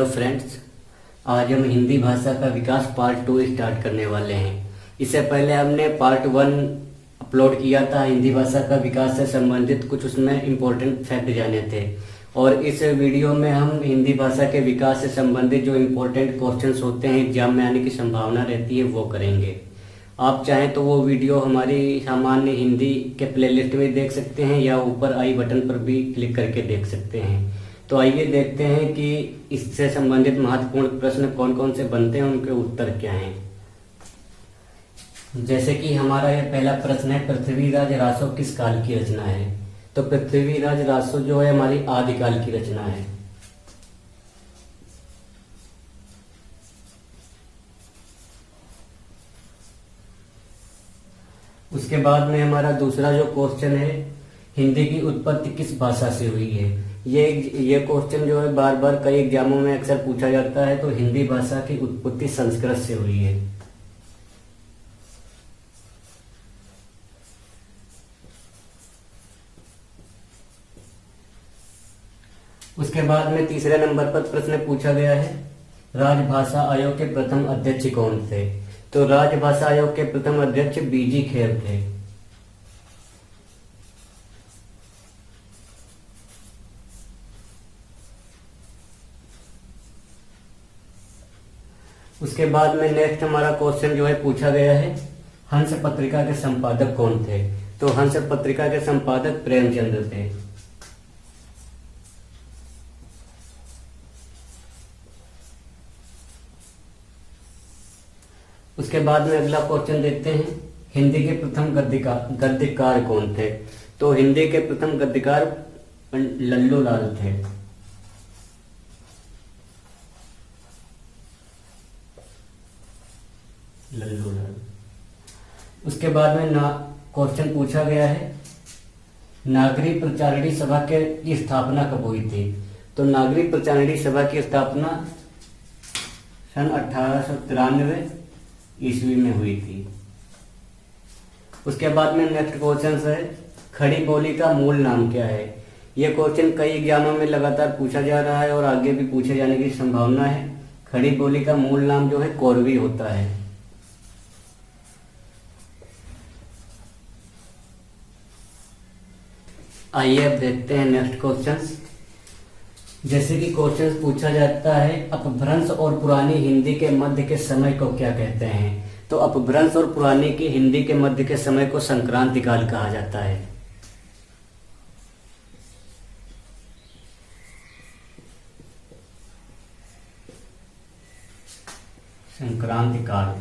Hello friends, आज हम हिंदी भाषा का विकास पार्ट 2 स्टार्ट करने वाले हैं। इससे पहले हमने पार्ट 1 अपलोड किया था। हिंदी भाषा का विकास से संबंधित कुछ उसमें इम्पोर्टेंट फैक्ट जाने थे, और इस वीडियो में हम हिंदी भाषा के विकास से संबंधित जो इम्पोर्टेंट क्वेश्चंस होते हैं एग्जाम में आने की संभावना रहती है वो करेंगे। आप चाहें तो वो वीडियो हमारी सामान्य हिंदी के प्लेलिस्ट में देख सकते हैं या ऊपर आई बटन पर भी क्लिक करके देख सकते हैं। तो आइए देखते हैं कि इससे संबंधित महत्वपूर्ण प्रश्न कौन कौन से बनते हैं, उनके उत्तर क्या हैं। जैसे कि हमारा यह पहला प्रश्न है, पृथ्वीराज रासो किस काल की रचना है। तो पृथ्वीराज रासो जो है हमारी आदिकाल की रचना है। उसके बाद में हमारा दूसरा जो क्वेश्चन है, हिंदी की उत्पत्ति किस भाषा से हुई है। ये क्वेश्चन जो है बार बार कई एग्जामों में अक्सर पूछा जाता है। तो हिंदी भाषा की उत्पत्ति संस्कृत से हुई है। उसके बाद में तीसरे नंबर पर प्रश्न पूछा गया है, राजभाषा आयोग के प्रथम अध्यक्ष कौन थे। तो राजभाषा आयोग के प्रथम अध्यक्ष बीजी खेर थे। उसके बाद में नेक्स्ट हमारा क्वेश्चन जो है पूछा गया है, हंस पत्रिका के संपादक कौन थे। तो हंस पत्रिका के संपादक प्रेमचंद्र थे। उसके बाद में अगला क्वेश्चन देखते हैं, हिंदी के प्रथम गद्यकार कौन थे। तो हिंदी के प्रथम गद्यकार लल्लू लाल थे। लल्लू लाल। उसके बाद में क्वेश्चन पूछा गया है, नागरी प्रचारिणी सभा की स्थापना कब हुई थी। तो नागरी प्रचारिणी सभा की स्थापना सन 1893 ईस्वी में हुई थी। उसके बाद में नेक्स्ट क्वेश्चन है, खड़ी बोली का मूल नाम क्या है। यह क्वेश्चन कई एग्जामों में लगातार पूछा जा रहा है और आगे भी पूछे जाने की संभावना है। खड़ी बोली का मूल नाम जो है कोरवी होता है। आइए अब देखते हैं नेक्स्ट क्वेश्चंस। जैसे कि क्वेश्चन पूछा जाता है, अपभ्रंश और पुरानी हिंदी के मध्य के समय को क्या कहते हैं। तो अपभ्रंश और पुरानी की हिंदी के मध्य के समय को संक्रांति काल कहा जाता है। संक्रांति काल।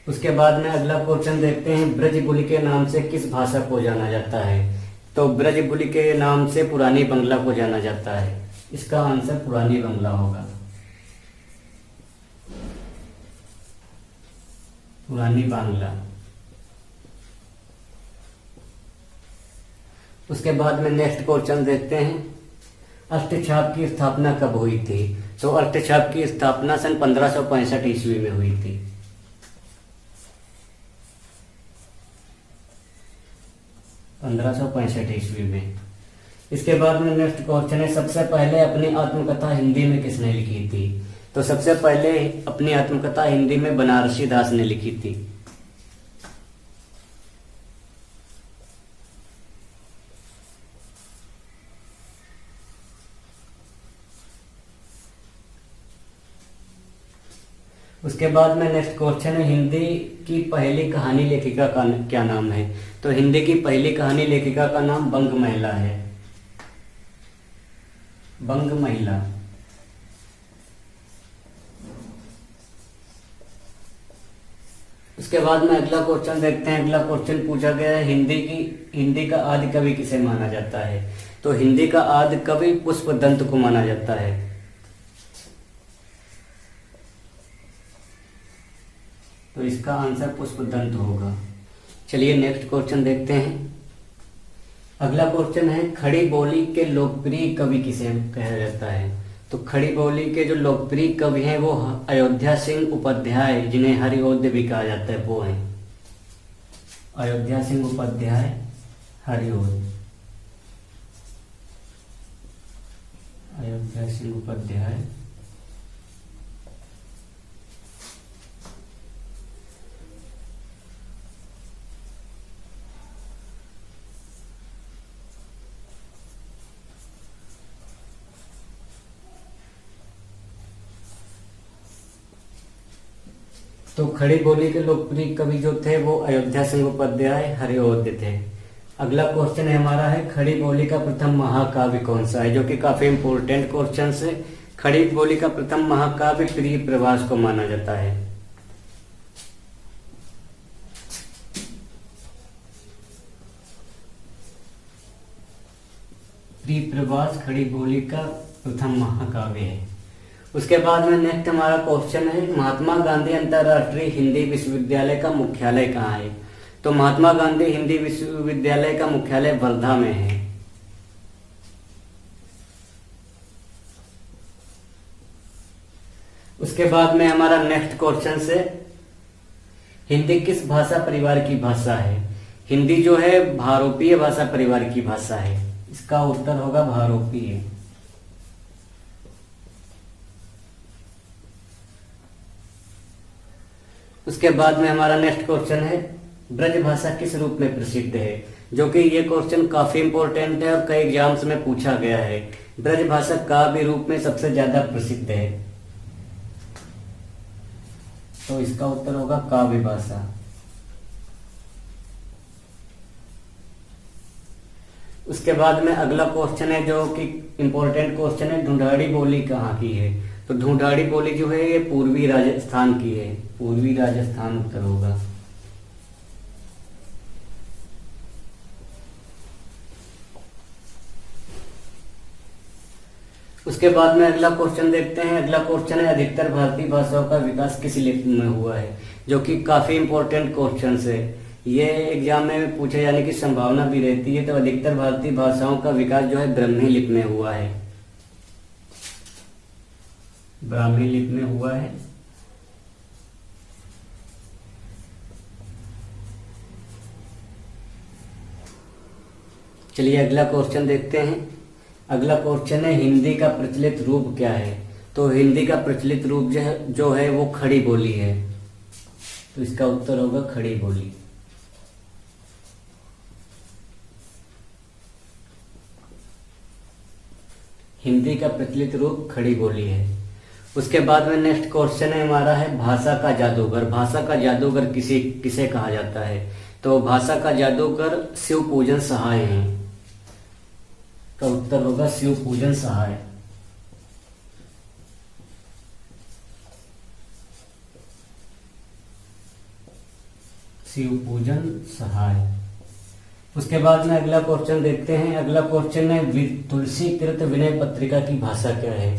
उसके बाद में अगला क्वेश्चन देखते हैं, ब्रजबुलि के नाम से किस भाषा को जाना जाता है। तो ब्रजबुलि के नाम से पुरानी बंगला को जाना जाता है। इसका आंसर पुरानी बंगला होगा। पुरानी बांग्ला। उसके बाद में नेक्स्ट क्वेश्चन देखते हैं, अष्टछाप की स्थापना कब हुई थी। तो अष्टछाप की स्थापना सन 1565 ईस्वी में हुई थी। 1565 ईस्वी में। इसके बाद में नेक्स्ट क्वेश्चन है, सबसे पहले अपनी आत्मकथा हिंदी में किसने लिखी थी। तो सबसे पहले अपनी आत्मकथा हिंदी में बनारसी दास ने लिखी थी। उसके बाद में नेक्स्ट क्वेश्चन है, हिंदी की पहली कहानी लेखिका का क्या नाम है। तो हिंदी की पहली कहानी लेखिका का नाम बंग महिला है। बंग महिला। उसके बाद में अगला क्वेश्चन देखते हैं। अगला क्वेश्चन पूछा गया है, हिंदी का आदि कवि किसे माना जाता है। तो हिंदी का आदि कवि पुष्पदंत को माना जाता है। तो इसका आंसर पुष्पदंत होगा। चलिए नेक्स्ट क्वेश्चन देखते हैं। अगला क्वेश्चन है, खड़ी बोली के लोकप्रिय कवि किसे कहा जाता है। तो खड़ी बोली के जो लोकप्रिय कवि हैं वो अयोध्या सिंह उपाध्याय, जिन्हें हरिओद्य भी कहा जाता है, वो हैं अयोध्या सिंह उपाध्याय हरिओद्य। अयोध्या सिंह उपाध्याय। तो खड़ी बोली के लोकप्रिय कवि जो थे वो अयोध्या सिंह उपाध्याय, हरिऔध थे। अगला क्वेश्चन है हमारा है खड़ी बोली का प्रथम महाकाव्य कौन सा है, जो कि काफी इंपॉर्टेंट क्वेश्चन है। खड़ी बोली का प्रथम महाकाव्य प्रिय प्रवास को माना जाता है। प्रिय प्रवास खड़ी बोली का प्रथम महाकाव्य है। उसके बाद में नेक्स्ट हमारा क्वेश्चन है महात्मा गांधी अंतरराष्ट्रीय हिंदी विश्वविद्यालय का मुख्यालय कहाँ है। तो महात्मा गांधी हिंदी विश्वविद्यालय का मुख्यालय वर्धा में है। उसके बाद में हमारा नेक्स्ट क्वेश्चन है हिंदी किस भाषा परिवार की भाषा है। हिंदी जो है भारोपीय भाषा परिवार की भाषा है। इसका उत्तर होगा भारोपीय। उसके बाद में हमारा नेक्स्ट क्वेश्चन है ब्रज भाषा किस रूप में प्रसिद्ध है, जो कि ये क्वेश्चन काफी इंपॉर्टेंट है और कई एग्जाम्स में पूछा गया है। ब्रज भाषा काव्य रूप में सबसे ज्यादा प्रसिद्ध है, तो इसका उत्तर होगा काव्य भाषा। उसके बाद में अगला क्वेश्चन है जो कि इंपॉर्टेंट क्वेश्चन है ढूंढाड़ी बोली कहाँ की है। तो ढूंढाड़ी बोली जो है ये पूर्वी राजस्थान की है। पूर्वी राजस्थान उत्तर होगा। उसके बाद में अगला क्वेश्चन देखते हैं। अगला क्वेश्चन है अधिकतर भारतीय भाषाओं का विकास किस लिपि में हुआ है, जो कि काफी इंपॉर्टेंट क्वेश्चन है। ये एग्जाम में पूछे जाने की संभावना भी रहती है। तो अधिकतर भारतीय भाषाओं का विकास जो है ब्राह्मी लिपि में हुआ है। ब्राह्मी लिपि में हुआ है। चलिए अगला क्वेश्चन देखते हैं। अगला क्वेश्चन है हिंदी का प्रचलित रूप क्या है। तो हिंदी का प्रचलित रूप जो है वो खड़ी बोली है। तो इसका उत्तर होगा खड़ी बोली। हिंदी का प्रचलित रूप खड़ी बोली है। उसके बाद में नेक्स्ट क्वेश्चन है हमारा है भाषा का जादूगर। भाषा का जादूगर किसे कहा जाता है। तो भाषा का जादूगर शिव पूजन सहाय है। तो उत्तर होगा शिव पूजन सहाय। शिव पूजन सहाय। उसके बाद में अगला क्वेश्चन देखते हैं। अगला क्वेश्चन है तुलसीकृत विनय पत्रिका की भाषा क्या है।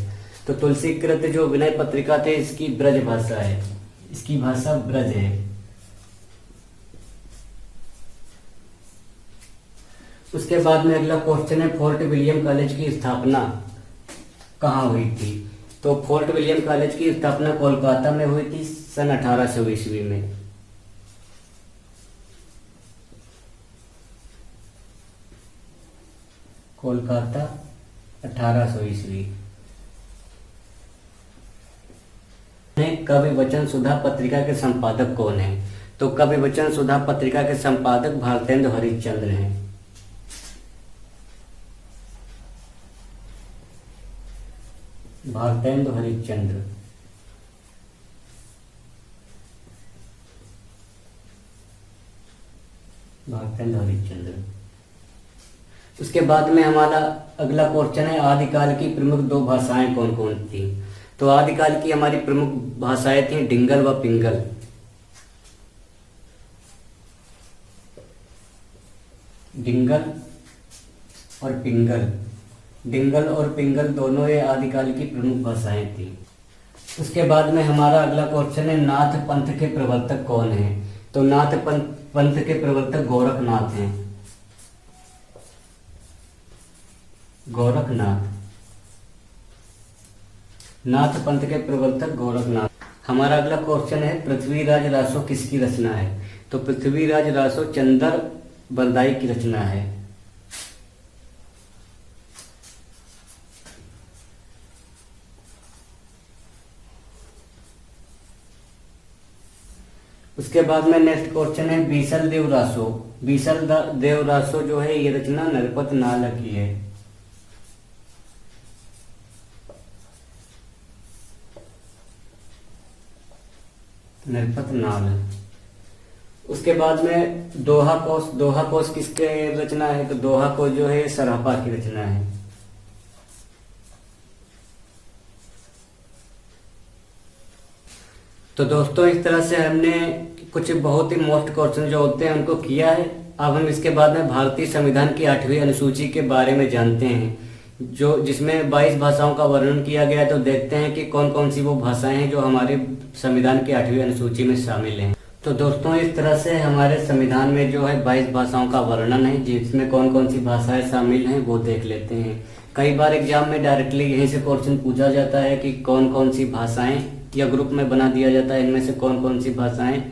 तो तुलसीकृत जो विनय पत्रिका थे इसकी ब्रज भाषा है। इसकी भाषा ब्रज है। उसके बाद में अगला क्वेश्चन है फोर्ट विलियम कॉलेज की स्थापना कहाँ हुई थी। तो फोर्ट विलियम कॉलेज की स्थापना कोलकाता में हुई थी सन 1800 ईस्वी में। कोलकाता 1800 ईस्वी। कवि वचन सुधा पत्रिका के संपादक कौन है। तो कवि वचन सुधा पत्रिका के संपादक भारतेंदु हरिश्चंद्र हैं। भारतेंदु हरिश्चंद्र। भारतेंदु हरिश्चंद्र। उसके बाद में हमारा अगला क्वेश्चन है आदिकाल की प्रमुख दो भाषाएं कौन कौन थी। तो आदिकाल की हमारी प्रमुख भाषाएं थी डिंगल व पिंगल। डिंगल और पिंगल। डिंगल और पिंगल दोनों ये आदिकाल की प्रमुख भाषाएं थी। उसके बाद में हमारा अगला क्वेश्चन है नाथ पंथ के प्रवर्तक कौन है। तो नाथ पंथ के प्रवर्तक गोरखनाथ हैं। गोरखनाथ। नाथ पंथ के प्रवर्तक गोरखनाथ। हमारा अगला क्वेश्चन है पृथ्वीराज रासो किसकी रचना है। तो पृथ्वीराज रासो चंदर बरदाई की रचना है। उसके बाद में नेक्स्ट क्वेश्चन है बीसल देव रासो। बीसल देव रासो जो है ये रचना नरपत नाल की है। नरपत नाल। उसके बाद में दोहा कोश। दोहा कोश किसके रचना है? तो दोहा कोश जो है सरापा की रचना है। तो दोस्तों इस तरह से हमने कुछ बहुत ही मोस्ट क्वेश्चन जो होते हैं उनको किया है। अब हम इसके बाद में भारतीय संविधान की 8वीं अनुसूची के बारे में जानते हैं, जो जिसमें 22 भाषाओं का वर्णन किया गया है। तो देखते हैं कि कौन कौन सी वो भाषाएं हैं जो हमारे संविधान की 8वीं अनुसूची में शामिल हैं। तो दोस्तों इस तरह से हमारे संविधान में जो है 22 भाषाओं का वर्णन है, जिसमें कौन कौन सी भाषाएं शामिल हैं वो देख लेते हैं। कई बार एग्जाम में डायरेक्टली यहीं से क्वेश्चन पूछा जाता है कि कौन कौन सी भाषाएं, या ग्रुप में बना दिया जाता है इनमें से कौन कौन सी भाषाएं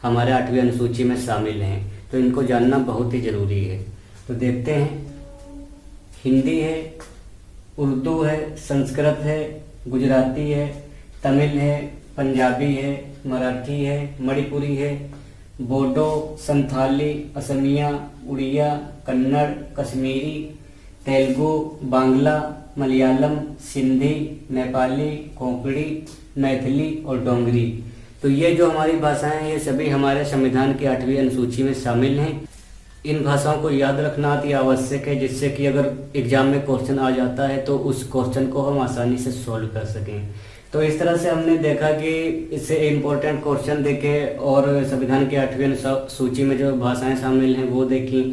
हमारे 8वीं अनुसूची में शामिल हैं। तो इनको जानना बहुत ही जरूरी है। तो देखते हैं, हिंदी है, उर्दू है, संस्कृत है, गुजराती है, तमिल है, पंजाबी है, मराठी है, मणिपुरी है, बोडो, संथाली, असमिया, उड़िया, कन्नड़, कश्मीरी, तेलुगु, बांग्ला, मलयालम, सिंधी, नेपाली, कोंकणी, मैथिली और डोंगरी। तो ये जो हमारी भाषाएं हैं ये सभी हमारे संविधान की 8वीं अनुसूची में शामिल हैं। इन भाषाओं को याद रखना अति आवश्यक है, जिससे कि अगर एग्जाम में क्वेश्चन आ जाता है तो उस क्वेश्चन को हम आसानी से सॉल्व कर सकें। तो इस तरह से हमने देखा कि इससे इम्पोर्टेंट क्वेश्चन देखे और संविधान की 8वीं अनुसूची में जो भाषाएं शामिल हैं वो देखी।